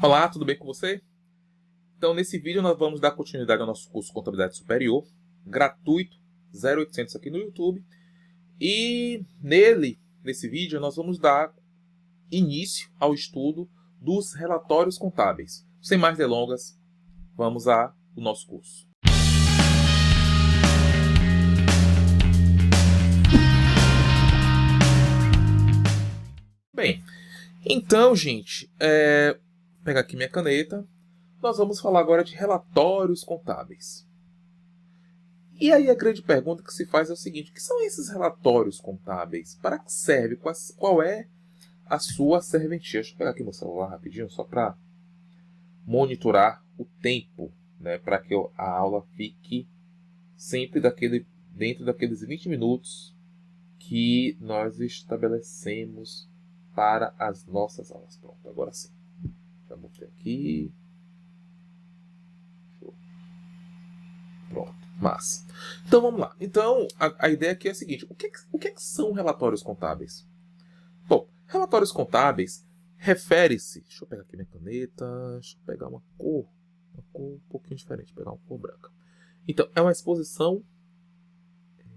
Olá, tudo bem com você? Então, nesse vídeo nós vamos dar continuidade ao nosso curso Contabilidade Superior, gratuito, 0800 aqui no YouTube. E nesse vídeo, nós vamos dar início ao estudo dos relatórios contábeis. Sem mais delongas, vamos ao nosso curso. Bem, então, gente, vou pegar aqui minha caneta. Nós vamos falar agora de relatórios contábeis. E aí a grande pergunta que se faz é o seguinte: o que são esses relatórios contábeis? Para que serve? Qual é a sua serventia? Deixa eu pegar aqui meu celular rapidinho, só para monitorar o tempo, né? Para que a aula fique sempre dentro daqueles 20 minutos que nós estabelecemos para as nossas aulas. Pronto, agora sim. Já botei aqui. Pronto, massa. Então vamos lá. Então a ideia aqui é a seguinte: o que são relatórios contábeis? Bom, relatórios contábeis refere-se. Deixa eu pegar aqui minha caneta. Deixa eu pegar uma cor um pouquinho diferente. Vou pegar uma cor branca. Então, é uma exposição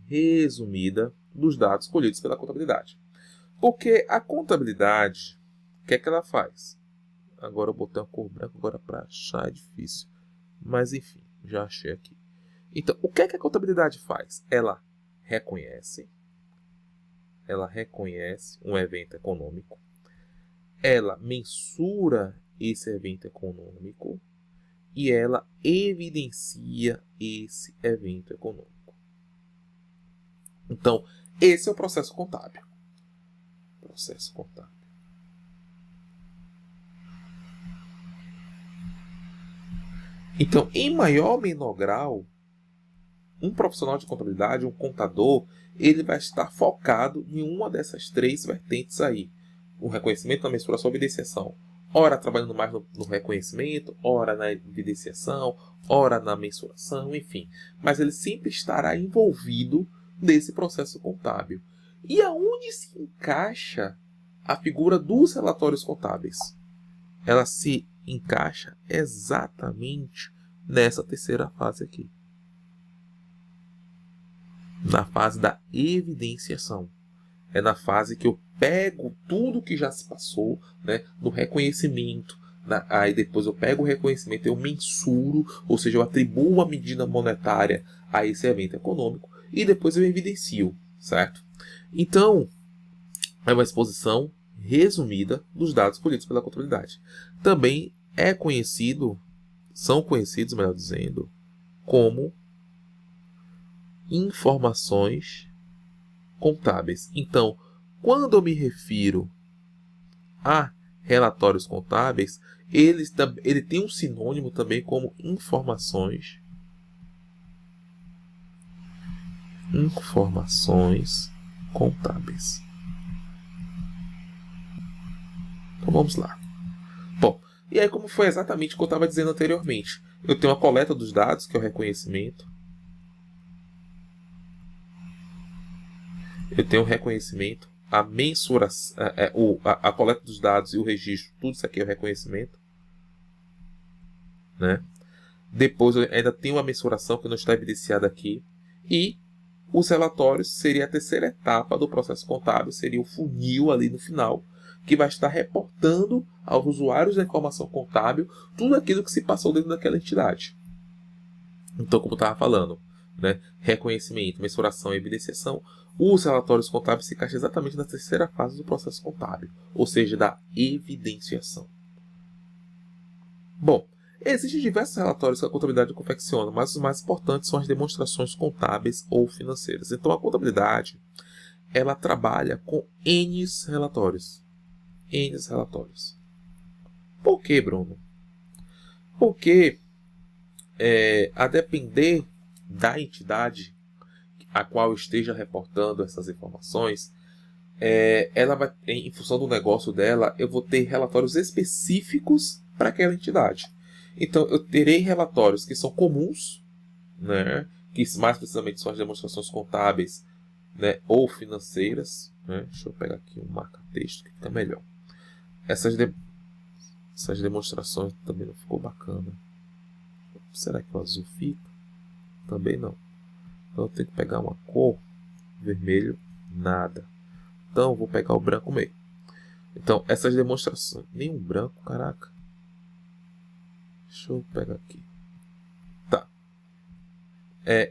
resumida dos dados colhidos pela contabilidade. Porque a contabilidade, o que é que ela faz? Agora eu botei uma cor branca, agora para achar é difícil. Mas enfim, já achei aqui. Então, o que é que a contabilidade faz? Ela reconhece um evento econômico, ela mensura esse evento econômico e ela evidencia esse evento econômico. Então, esse é o processo contábil. Processo contábil. Então, em maior ou menor grau, um profissional de contabilidade, um contador, ele vai estar focado em uma dessas três vertentes aí. O reconhecimento, a mensuração e a evidenciação. Ora trabalhando mais no reconhecimento, ora na evidenciação, ora na mensuração, enfim. Mas ele sempre estará envolvido nesse processo contábil. E aonde se encaixa a figura dos relatórios contábeis? Ela se encaixa exatamente nessa terceira fase aqui. Na fase da evidenciação. É na fase que eu pego tudo que já se passou, né, no reconhecimento. Aí depois eu pego o reconhecimento, eu mensuro, ou seja, eu atribuo uma medida monetária a esse evento econômico e depois eu evidencio, certo? Então, é uma exposição resumida dos dados colhidos pela contabilidade. Também são conhecidos, melhor dizendo, como informações contábeis. Então, quando eu me refiro a relatórios contábeis, ele tem um sinônimo também como informações contábeis. Então vamos lá. Bom, e aí como foi exatamente o que eu estava dizendo anteriormente? Eu tenho a coleta dos dados, que é o reconhecimento. Eu tenho o reconhecimento, a mensuração, a coleta dos dados e o registro, tudo isso aqui é o reconhecimento, né? Depois eu ainda tenho a mensuração, que não está evidenciada aqui, e os relatórios seria a terceira etapa do processo contábil, seria o funil ali no final, que vai estar reportando aos usuários da informação contábil tudo aquilo que se passou dentro daquela entidade. Então, como eu estava falando, né, reconhecimento, mensuração e evidenciação, os relatórios contábeis se encaixam exatamente na terceira fase do processo contábil, ou seja, da evidenciação. Bom, existem diversos relatórios que a contabilidade confecciona, mas os mais importantes são as demonstrações contábeis ou financeiras. Então, a contabilidade, ela trabalha com N relatórios. N relatórios. Por que, Bruno? Porque, a depender da entidade a qual esteja reportando essas informações, ela vai, em função do negócio dela, eu vou ter relatórios específicos para aquela entidade. Então, eu terei relatórios que são comuns, né, que mais precisamente são as demonstrações contábeis, né, ou financeiras. Né? Deixa eu pegar aqui um marca-texto que fica melhor. Essas demonstrações também não ficou bacana. Será que o azul fica? Também não. Então eu tenho que pegar uma cor. Vermelho, nada. Então eu vou pegar o branco meio. Então essas demonstrações. Nenhum branco, caraca. Deixa eu pegar aqui. Tá.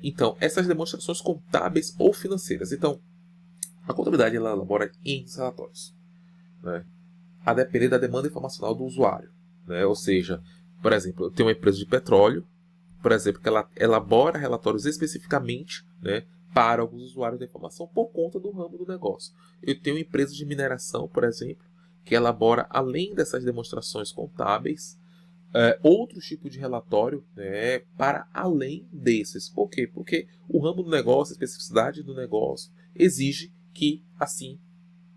Então, essas demonstrações contábeis ou financeiras. Então, a contabilidade ela elabora em relatórios, né? A depender da demanda informacional do usuário, né? Ou seja, por exemplo, eu tenho uma empresa de petróleo, por exemplo, que ela elabora relatórios especificamente, né, para alguns usuários da informação por conta do ramo do negócio. Eu tenho uma empresa de mineração, por exemplo, que elabora, além dessas demonstrações contábeis, outros tipos de relatório, né, para além desses. Por quê? Porque o ramo do negócio, a especificidade do negócio, exige que assim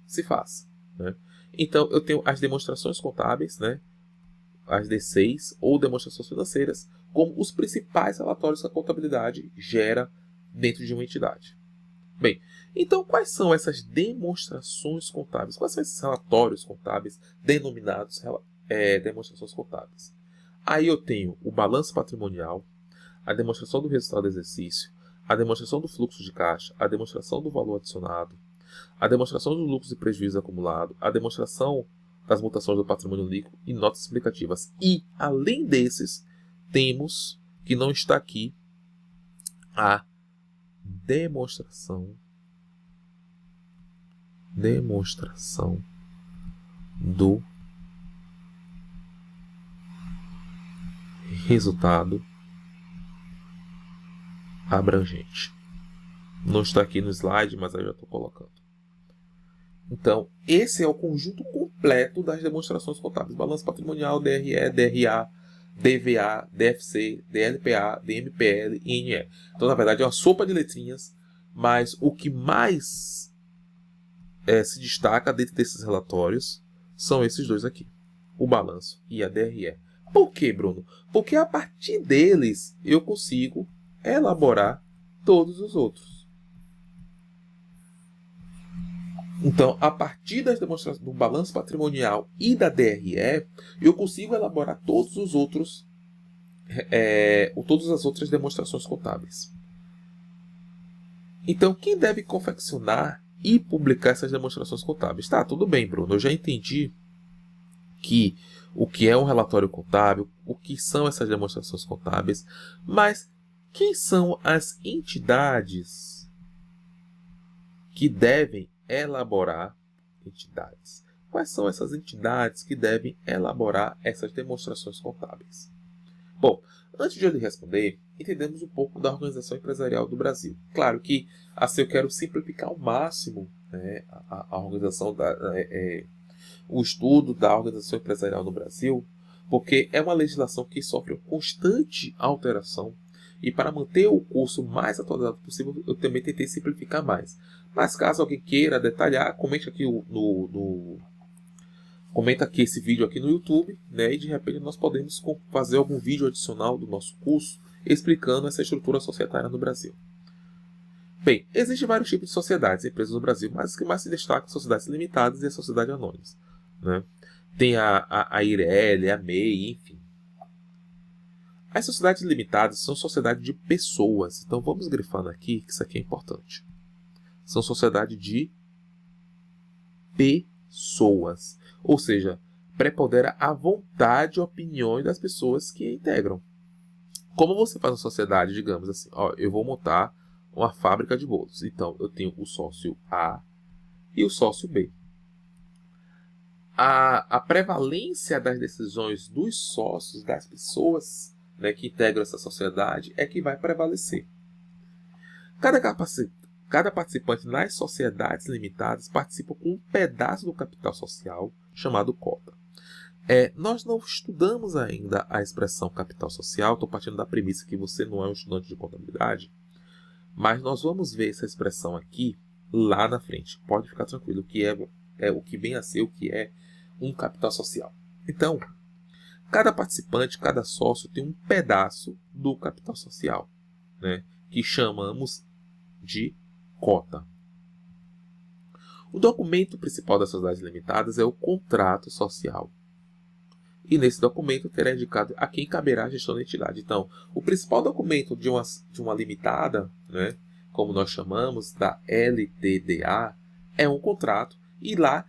se faça, né? Então, eu tenho as demonstrações contábeis, né, as D6 ou demonstrações financeiras, como os principais relatórios que a contabilidade gera dentro de uma entidade. Bem, então quais são essas demonstrações contábeis? Quais são esses relatórios contábeis denominados demonstrações contábeis? Aí eu tenho o balanço patrimonial, a demonstração do resultado do exercício, a demonstração do fluxo de caixa, a demonstração do valor adicionado, a demonstração dos lucros e prejuízos acumulados, a demonstração das mutações do patrimônio líquido e notas explicativas. E, além desses, temos, que não está aqui, a demonstração do resultado abrangente. Não está aqui no slide, mas eu já estou colocando. Então, esse é o conjunto completo das demonstrações contábeis. Balanço patrimonial, DRE, DRA, DVA, DFC, DLPA, DMPL e INE. Então, na verdade, é uma sopa de letrinhas, mas o que mais se destaca dentro desses relatórios são esses dois aqui, o balanço e a DRE. Por quê, Bruno? Porque a partir deles eu consigo elaborar todos os outros. Então, a partir das demonstrações do balanço patrimonial e da DRE, eu consigo elaborar todos os outros, todas as outras demonstrações contábeis. Então, quem deve confeccionar e publicar essas demonstrações contábeis? Tá, tudo bem, Bruno. Eu já entendi que o que é um relatório contábil, o que são essas demonstrações contábeis, mas quem são as entidades que devem elaborar entidades? Quais são essas entidades que devem elaborar essas demonstrações contábeis? Bom, antes de eu lhe responder, entendemos um pouco da organização empresarial do Brasil. Claro que assim eu quero simplificar ao máximo, né, a organização o estudo da organização empresarial no Brasil, porque é uma legislação que sofre constante alteração e para manter o curso mais atualizado possível, eu também tentei simplificar mais. Mas caso alguém queira detalhar, comente aqui comenta aqui esse vídeo aqui no YouTube, né? E de repente nós podemos fazer algum vídeo adicional do nosso curso explicando essa estrutura societária no Brasil. Bem, existem vários tipos de sociedades e empresas no Brasil, mas os que mais se destacam são sociedades limitadas e a sociedade anônimas, né? Tem a IRL, a MEI, enfim. As sociedades limitadas são sociedades de pessoas. Então vamos grifando aqui que isso aqui é importante. São sociedades de pessoas. Ou seja, prepondera a vontade e opiniões das pessoas que a integram. Como você faz uma sociedade, digamos assim, ó, eu vou montar uma fábrica de bolos. Então eu tenho o sócio A e o sócio B. A prevalência das decisões dos sócios, das pessoas, né, que integram essa sociedade, é que vai prevalecer. Cada participante nas sociedades limitadas participa com um pedaço do capital social chamado cota. Nós não estudamos ainda a expressão capital social, estou partindo da premissa que você não é um estudante de contabilidade, mas nós vamos ver essa expressão aqui lá na frente. Pode ficar tranquilo, que o que vem a ser o que é um capital social. Então, cada participante, cada sócio tem um pedaço do capital social, né, que chamamos de cota. O documento principal das sociedades limitadas é o contrato social. E nesse documento terá indicado a quem caberá a gestão da entidade. Então, o principal documento de uma limitada, né, como nós chamamos, da LTDA, é um contrato, e lá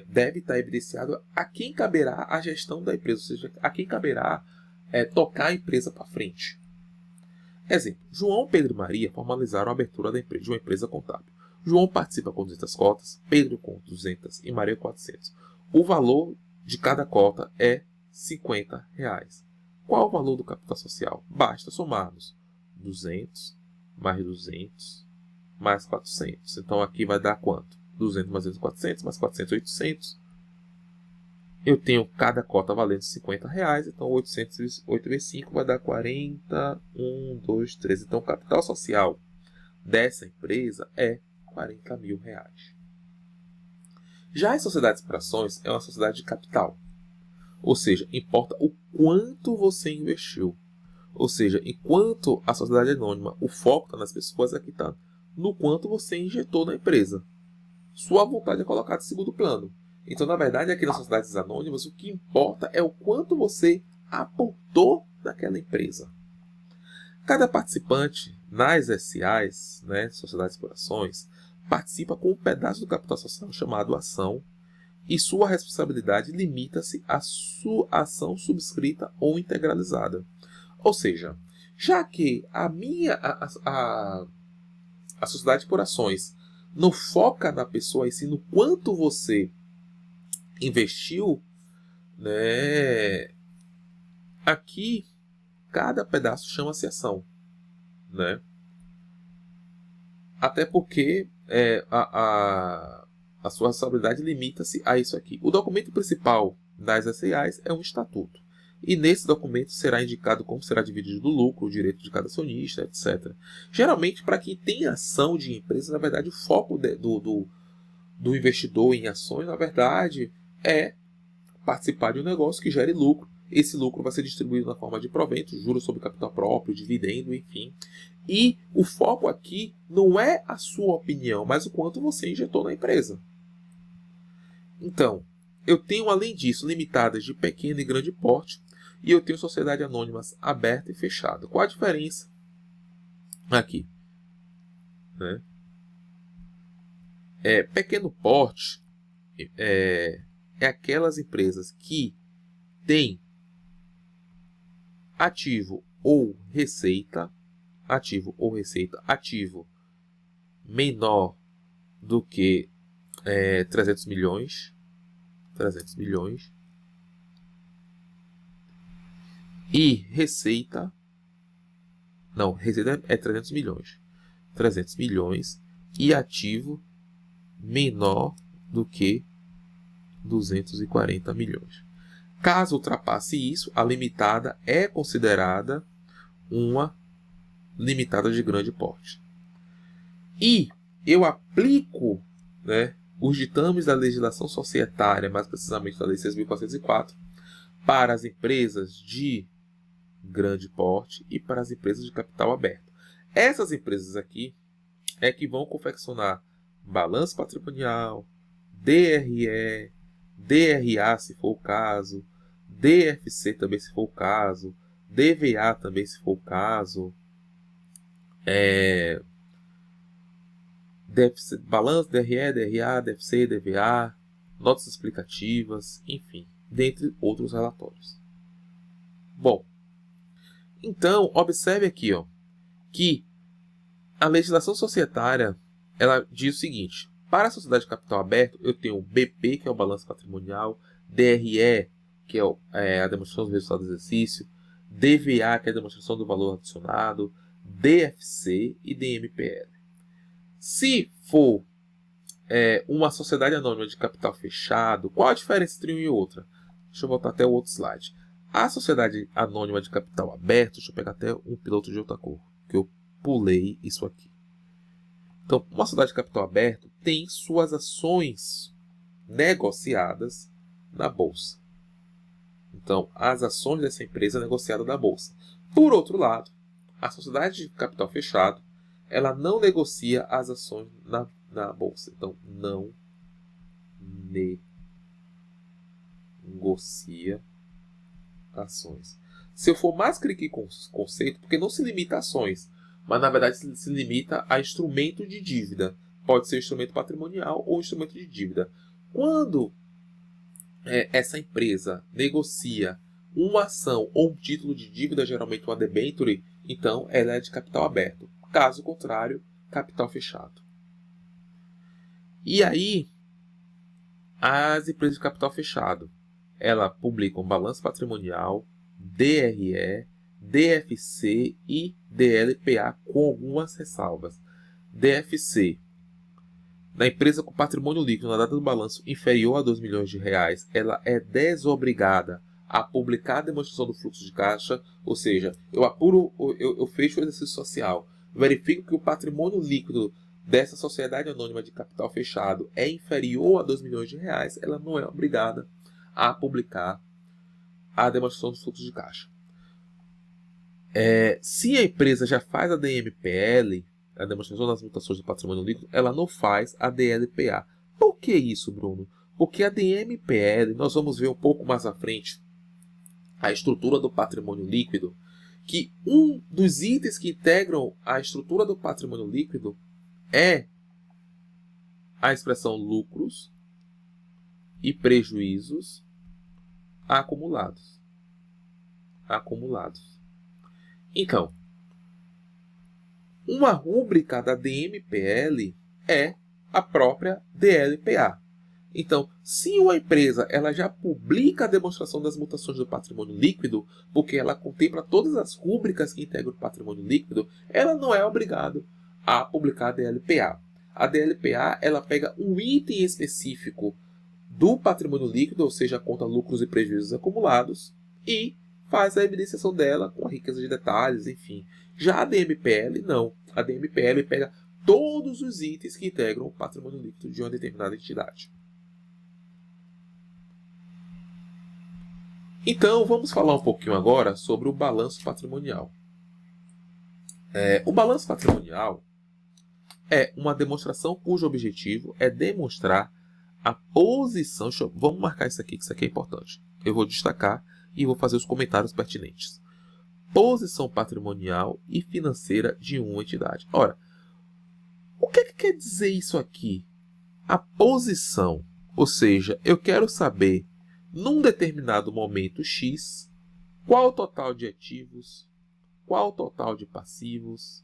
deve estar evidenciado a quem caberá a gestão da empresa, ou seja, a quem caberá tocar a empresa para frente. Exemplo, João, Pedro e Maria formalizaram a abertura de uma empresa contábil. João participa com 200 cotas, Pedro com 200 e Maria com 400. O valor de cada cota é R$ 50. Qual o valor do capital social? Basta somarmos 200 mais 200 mais 400. Então aqui vai dar quanto? 200 mais 200, 400, mais 400, 800. Eu tenho cada cota valendo R$ 50, então 800 vezes 5 vai dar 40, 1, 2, 3. Então o capital social dessa empresa é R$ 40 mil. Já as sociedades por ações é uma sociedade de capital. Ou seja, importa o quanto você investiu. Ou seja, enquanto a sociedade anônima, o foco está nas pessoas, aqui está no quanto você injetou na empresa. Sua vontade é colocada em segundo plano. Então, na verdade, aqui nas sociedades anônimas, o que importa é o quanto você aportou naquela empresa. Cada participante nas SAs, né, sociedades por ações, participa com um pedaço do capital social chamado ação, e sua responsabilidade limita-se à sua ação subscrita ou integralizada. Ou seja, já que a sociedade por ações não foca na pessoa, e sim no quanto você investiu, né, aqui cada pedaço chama-se ação, né? Até porque a sua responsabilidade limita-se a isso aqui. O documento principal das SAs é um estatuto. E nesse documento será indicado como será dividido o lucro, o direito de cada acionista, etc. Geralmente, para quem tem ação de empresa, na verdade, o foco do investidor em ações, na verdade, é participar de um negócio que gere lucro. Esse lucro vai ser distribuído na forma de proventos, juros sobre capital próprio, dividendo, enfim. E o foco aqui não é a sua opinião, mas o quanto você injetou na empresa. Então, eu tenho, além disso, limitadas de pequeno e grande porte, e eu tenho sociedade anônimas aberta e fechada. Qual a diferença aqui? Né? Pequeno porte é aquelas empresas que têm ativo menor do que 300 milhões, e receita é 300 milhões e ativo menor do que 240 milhões. Caso ultrapasse isso, a limitada é considerada uma limitada de grande porte. E eu aplico, né, os ditames da legislação societária, mais precisamente da Lei 6.404, para as empresas de grande porte e para as empresas de capital aberto. Essas empresas aqui é que vão confeccionar balanço patrimonial, DRE, DRA se for o caso, DFC também se for o caso, DVA também se for o caso, balanço, DRE, DRA, DFC, DVA, notas explicativas, enfim, dentre outros relatórios. Bom, então observe aqui, que a legislação societária ela diz o seguinte: para a sociedade de capital aberto, eu tenho o BP, que é o balanço patrimonial, DRE, que é a demonstração do resultado do exercício, DVA, que é a demonstração do valor adicionado, DFC e DMPL. Se for uma sociedade anônima de capital fechado, qual a diferença entre uma e outra? Deixa eu voltar até o outro slide. A sociedade anônima de capital aberto, deixa eu pegar até um piloto de outra cor, que eu pulei isso aqui. Então, uma sociedade de capital aberto tem suas ações negociadas na bolsa. Então, as ações dessa empresa negociadas na bolsa. Por outro lado, a sociedade de capital fechado, ela não negocia as ações na bolsa. Então, não Negocia ações. Se eu for mais clique com conceito, porque não se limita a ações, mas na verdade se limita a instrumento de dívida. Pode ser instrumento patrimonial ou instrumento de dívida. Quando essa empresa negocia uma ação ou um título de dívida, geralmente uma debenture, então ela é de capital aberto. Caso contrário, capital fechado. E aí, as empresas de capital fechado, ela publicam balanço patrimonial, DRE, DFC e DLPA com algumas ressalvas. DFC: na empresa com patrimônio líquido na data do balanço inferior a R$ 2 milhões, ela é desobrigada a publicar a demonstração do fluxo de caixa, ou seja, eu fecho o exercício social, verifico que o patrimônio líquido dessa sociedade anônima de capital fechado é inferior a R$ 2 milhões, ela não é obrigada a publicar a demonstração do fluxo de caixa. Se a empresa já faz a DMPL, a demonstração das mutações do patrimônio líquido, ela não faz a DLPA. Por que isso, Bruno? Porque a DMPL, nós vamos ver um pouco mais à frente a estrutura do patrimônio líquido, que um dos itens que integram a estrutura do patrimônio líquido é a expressão lucros e prejuízos acumulados. Então, uma rúbrica da DMPL é a própria DLPA. Então, se uma empresa ela já publica a demonstração das mutações do patrimônio líquido, porque ela contempla todas as rúbricas que integram o patrimônio líquido, ela não é obrigada a publicar a DLPA. A DLPA ela pega um item específico do patrimônio líquido, ou seja, conta lucros e prejuízos acumulados, e faz a evidenciação dela com a riqueza de detalhes, enfim. Já a DMPL, não. A DMPL pega todos os itens que integram o patrimônio líquido de uma determinada entidade. Então, vamos falar um pouquinho agora sobre o balanço patrimonial. O balanço patrimonial é uma demonstração cujo objetivo é demonstrar a posição... Vamos marcar isso aqui, que isso aqui é importante. Eu vou destacar e vou fazer os comentários pertinentes. Posição patrimonial e financeira de uma entidade. Ora, o que quer dizer isso aqui? A posição, ou seja, eu quero saber, num determinado momento X, qual o total de ativos, qual o total de passivos,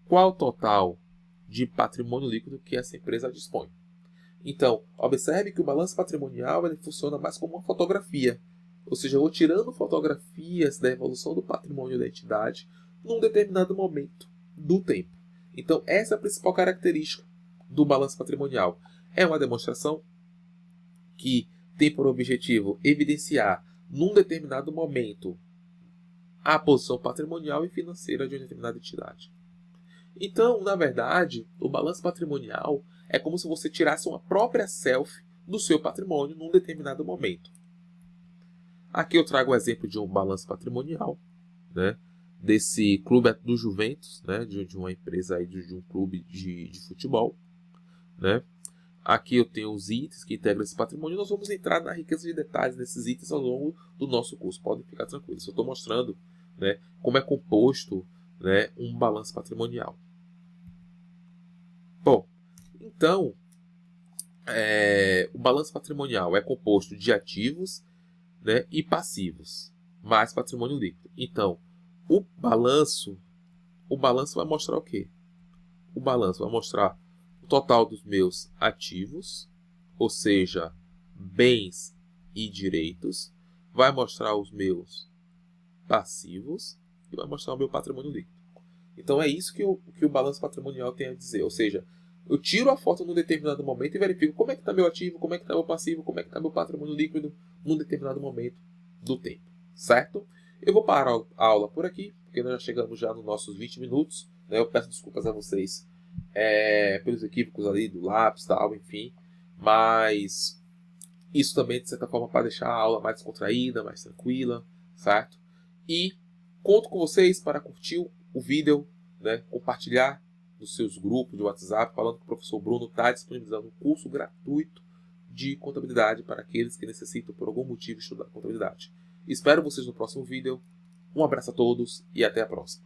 qual o total de patrimônio líquido que essa empresa dispõe. Então, observe que o balanço patrimonial ele funciona mais como uma fotografia. Ou seja, eu vou tirando fotografias da evolução do patrimônio da entidade num determinado momento do tempo. Então, essa é a principal característica do balanço patrimonial. É uma demonstração que tem por objetivo evidenciar, num determinado momento, a posição patrimonial e financeira de uma determinada entidade. Então, na verdade, o balanço patrimonial é como se você tirasse uma própria selfie do seu patrimônio num determinado momento. Aqui eu trago o exemplo de um balanço patrimonial, né, desse clube do Juventus, né, de uma empresa aí, de um clube de futebol. Né. Aqui eu tenho os itens que integram esse patrimônio. Nós vamos entrar na riqueza de detalhes desses itens ao longo do nosso curso. Podem ficar tranquilos. Eu estou mostrando, né, como é composto, né, um balanço patrimonial. Bom, então, o balanço patrimonial é composto de ativos, né, e passivos, mais patrimônio líquido. Então, o balanço vai mostrar o quê? O balanço vai mostrar o total dos meus ativos, ou seja, bens e direitos, vai mostrar os meus passivos e vai mostrar o meu patrimônio líquido. Então é isso que o balanço patrimonial tem a dizer, ou seja, eu tiro a foto num determinado momento e verifico como é que está meu ativo, como é que está meu passivo, como é que está meu patrimônio líquido num determinado momento do tempo, certo? Eu vou parar a aula por aqui, porque nós já chegamos já nos nossos 20 minutos, né? Eu peço desculpas a vocês pelos equívocos ali do lápis, tal, enfim, mas isso também, de certa forma, para deixar a aula mais descontraída, mais tranquila, certo? E conto com vocês para curtir o vídeo, né? Compartilhar nos seus grupos de WhatsApp, falando que o professor Bruno está disponibilizando um curso gratuito de contabilidade para aqueles que necessitam por algum motivo estudar contabilidade. Espero vocês no próximo vídeo. Um abraço a todos e até a próxima.